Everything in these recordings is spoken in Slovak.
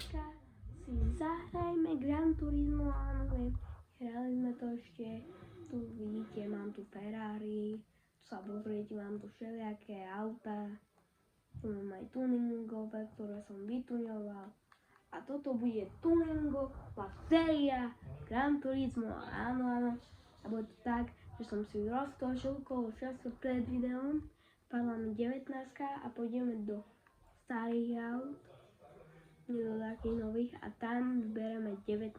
dneska si zahrajme Gran Turismo, áno, viem, hrali sme to ešte, tu vidíte, mám tu Ferrari, tu sa pozrieť, mám tu všelijaké auta, tu mám aj tuningové, ktoré som vytuňoval. A toto bude tuningová séria Gran Turismo, áno, a bude to tak, že som si roztočil okolo času pred videom, padla mi 19 a pôjdeme do starých aut, nie do takých nových, a tam vybereme 19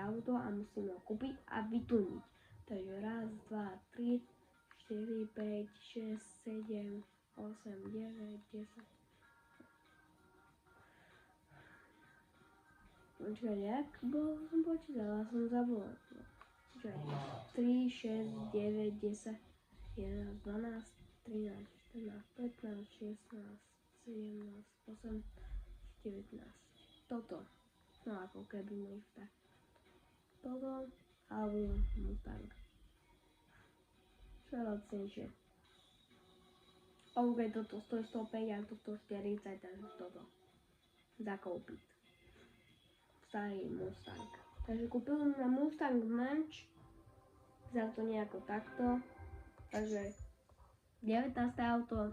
auto a musíme ho kúpiť a vytuniť. Takže raz, 2, 3, 4, 5, 6, 7, 8, 9, 10. Počkaj, jak som počítala, som zabudla. Počkaj, 3, 6, 9, 10, 11, 12, 13, 14, 15, 16, 17, 18, 19. Toto. No ako keby Mustang. Toto alebo Mustang. Čo je lacnejšie? OK, toto stojí 105 a toto 40, takže toto. Zakúpiť. Starý Mustang. Takže kúpil som na Mustang Manch. Vyzerá to nejako takto. Takže 19. auto.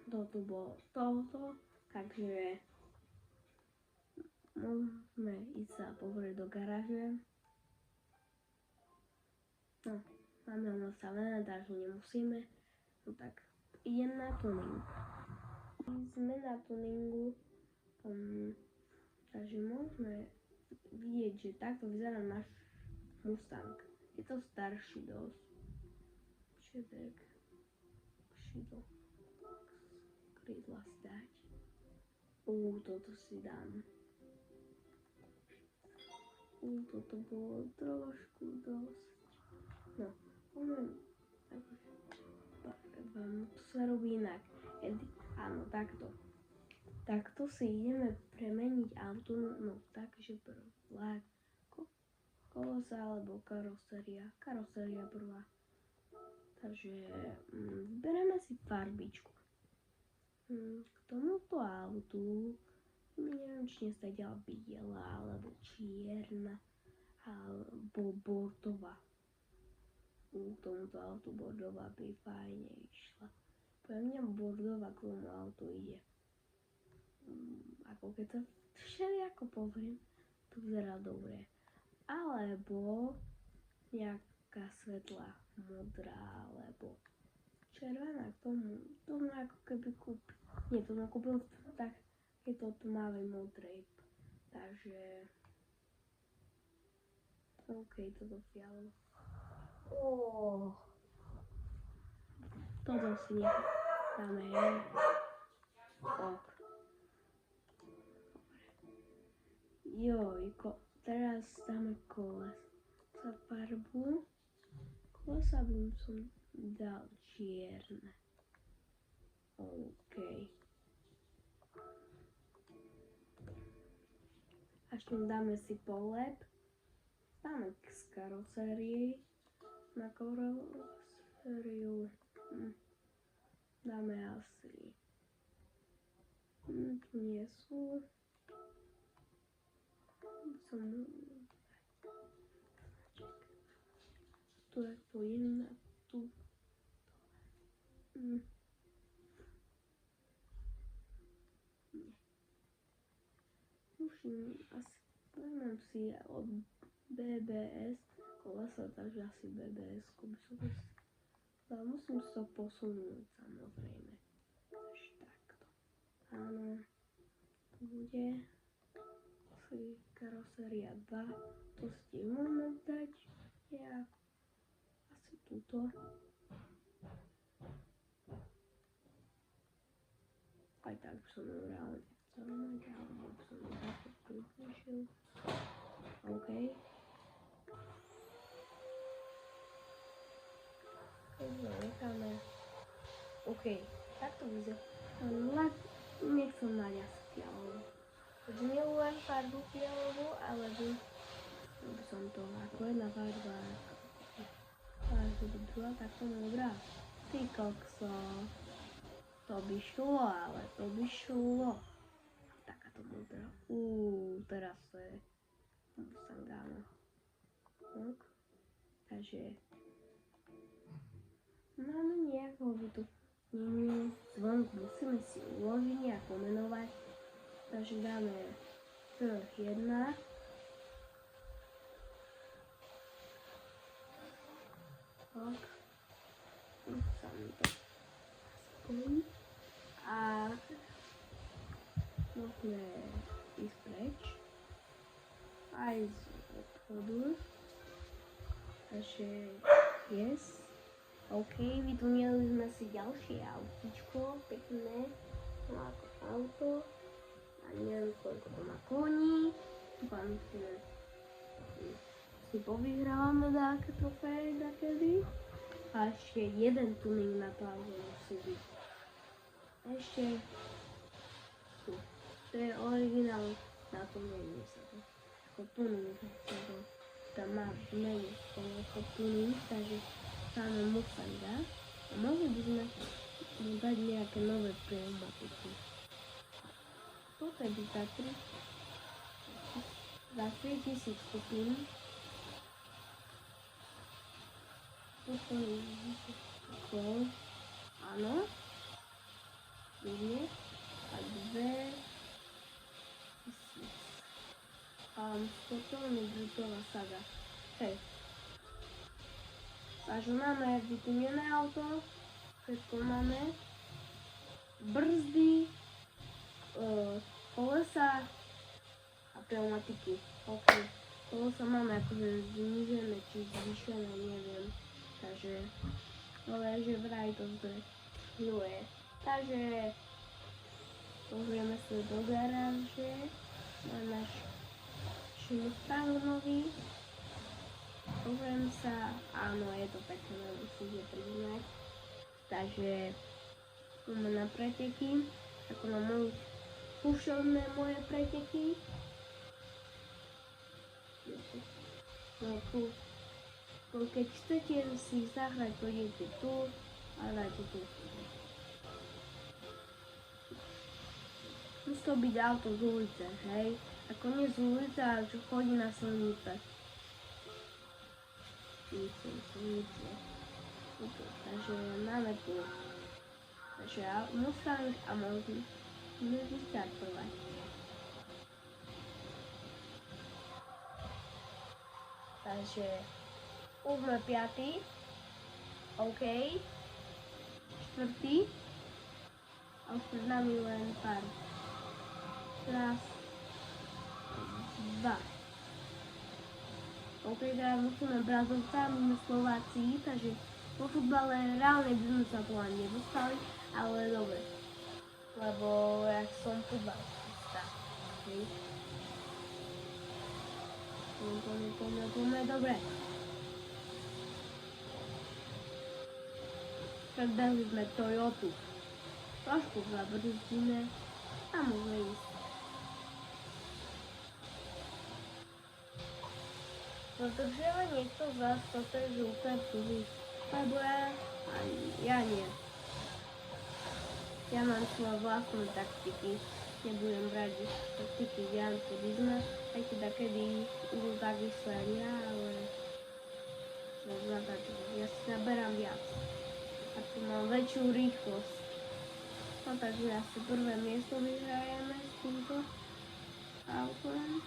Toto bolo toto. Takže môžeme ísť sa pozrieť do garáže. No, máme ho nastavené, takže nemusíme. No tak, idem na tuning. Sme na tuningu. Takže môžeme vidieť, že takto vyzerá náš Mustang. Je to starší dosť. Šedek. Šidlo. Krídla si dať. Toto si dám. Toto bolo trošku dosť. No, to sa robí inak. Áno, takto. Takto si ideme premeniť auto, no tak, že prvá kolosa alebo karoséria. Karoséria prvá. Takže vybereme si farbičku. K tomuto autu neviem, či dnes sa ďala biela, alebo čierna, alebo bordová. K tomuto autu bordová by fajne išla. Pre mňa bordová k tomu autu ide. Ako keď sa všelijako pozriem, to vyzerá dobre. Alebo nejaká svetlá modrá, alebo červená k tomu. To ma ako keby kúpil. Nie, to ma kúpil tak, keď to tmavej modrej. Takže OK, toto fialo. Toto si necháme, hej. Ok. Jojko, teraz dáme kolesa farbu. Kolesa by som dal čierne. OK. Až tu dáme si polep. Dáme z karosérii. Na karosériu dáme asi. Tu nie sú. Tu je to jedna, tu. Musím asi, vezmem si od BBS kolesa, takže asi BBS-ku by som ale musím sa posunúť, samozrejme. Takže takto. Áno, to bude asi karoséria 2, to si môžeme dať nejak, asi túto. Aj tak by som ju reálne chcel mať, alebo by som ju takto približil. OK. Keď ho necháme. OK, takto vyzerá. Nechcem mať asi fialovú. Takže milujem farbu fialovú, ale by som to ako jedna farba. Farbu druhá, takto modrá. Ty kokso. To by šlo, ale to by šlo. to bol teraz. Teraz to je Mustang, áno. Tak. Takže máme nejakého tu zvonku, musíme si uložiť nejak pomenovať. Takže dáme T1. Tak. Sa mi to spojí. A môžeme ísť preč. Aj z obchodu. Takže yes. OK, vytunili sme si ďalšie autíčko, pekné. No ako auto. A neviem koľko to má koní. Dúfam, že si povyhrávame nejaké trofeje nakedy. A ešte jeden tuning na to auto musí byť. Ešte tu. To je originál, na to mení sa to. Ako tuning sa to. Tam má menu ako tuning, takže máme Mustanga. A mohli by sme mu dať nejaké nové pneumatiky. Toto je za 3000 stupňov. Toto je okolo. Áno. A 2000. Toto je brutová saga. Hej. Takže máme vytunené auto, všetko máme. Brzdy, kolesa a pneumatiky. OK. Kolesa máme akože znižené či zvýšené, neviem. Takže, ale že vraj to zdržuje. Takže pozrieme sa do garáže na náš Mustang nový. Pozrieme sa, áno, je to pekné, musíte priznať. Takže máme na preteky, ako na moje skúšovné moje preteky. No tu, keď chcete si zahrať, pôjdete tu a dajte tu. Musí to byť auto z ulice, hej? Ako nie z ulice, ale čo chodí na silnice. Silnice. Takže máme tu. Takže Mustang a môžeme vystartovať. Takže už sme 5. OK. 4. A už pred nami len pár. Raz. 2. OK, teda musíme Brazovca, my sme Slováci, takže po futbale reálne by sme sa tu ani nedostali, ale dobre. Lebo ja som futbalista. Okay. Poďme, dobre. Predbehli sme Toyotu. Trošku zabrzdíme a môžeme ísť. Pretože niekto z vás toto je žlté pruhy, lebo ja nie. Ja mám svoje vlastné taktiky, nebudem brať taktiky Gran Turismo, aj teda kedy idú takisto aj ja, ale ja si naberám viac. A tu mám väčšiu rýchlosť. No takže asi prvé miesto vyhrajeme s týmto autom.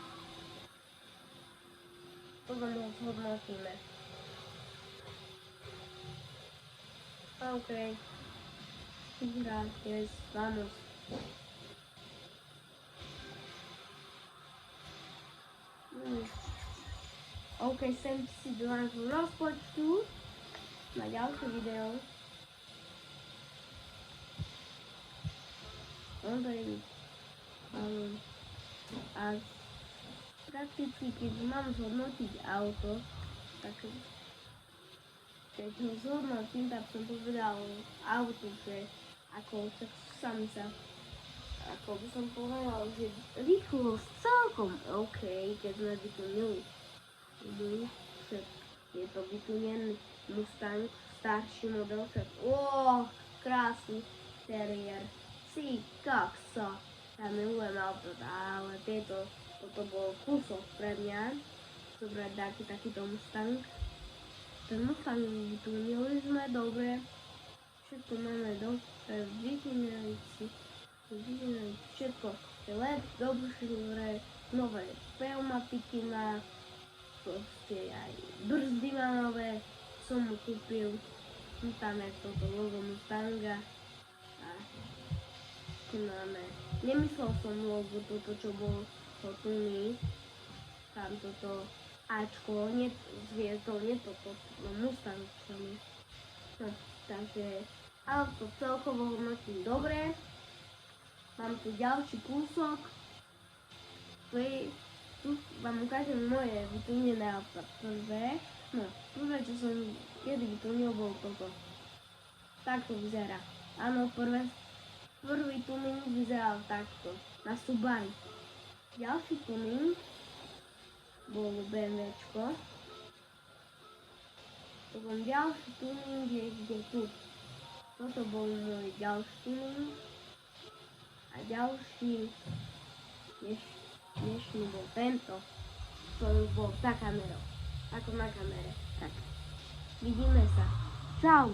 Potom ho zhodnotíme. OK. Vyhrá, yes, vamos. OK, sem si do nášho rozpočtu na ďalšie video. A prakticky, keď mám zhodnotiť auto, tak keď ho zhodnotím, tak som povedal autu, že ako sami sa, ako by som povedal, že rýchlosť celkom OK, keď sme vytunili. Je to vytunený Mustang, starší model, krásny teriér. Si kaksa. Ja milujem autá, ale toto bol kúsok pre mňa. Zobrať takýto Mustang. Ten Mustang vytunili sme dobre. Všetko máme dobre, vytunili všetko. Je LED, dobre, nové pneumatiky má, proste aj brzdy má nové, som mu kúpil. Tam je toto logo Mustanga. A tu máme, nemyslel som logo toto, čo bol tuný. Tam toto Ačko, nie zviezdol, nie toto, no Mustang samý. No, takže auto celkovo hodnotím dobre. Mám tu ďalší kúsok. Tu vám ukážem moje vytunené auta. Prvé, čo som kedy vytunil, bol toto. Takto vyzerá. Áno, prvý tuning vyzeral takto, na Subaru. Ďalší tuning bol BMWčko. Potom ďalší tuning je tu. Toto bol môj ďalší tuning. A ďalší dnešný bol tento, ktorý bol za kamerou. Ako na kamere. Tak, vidíme sa. Čau.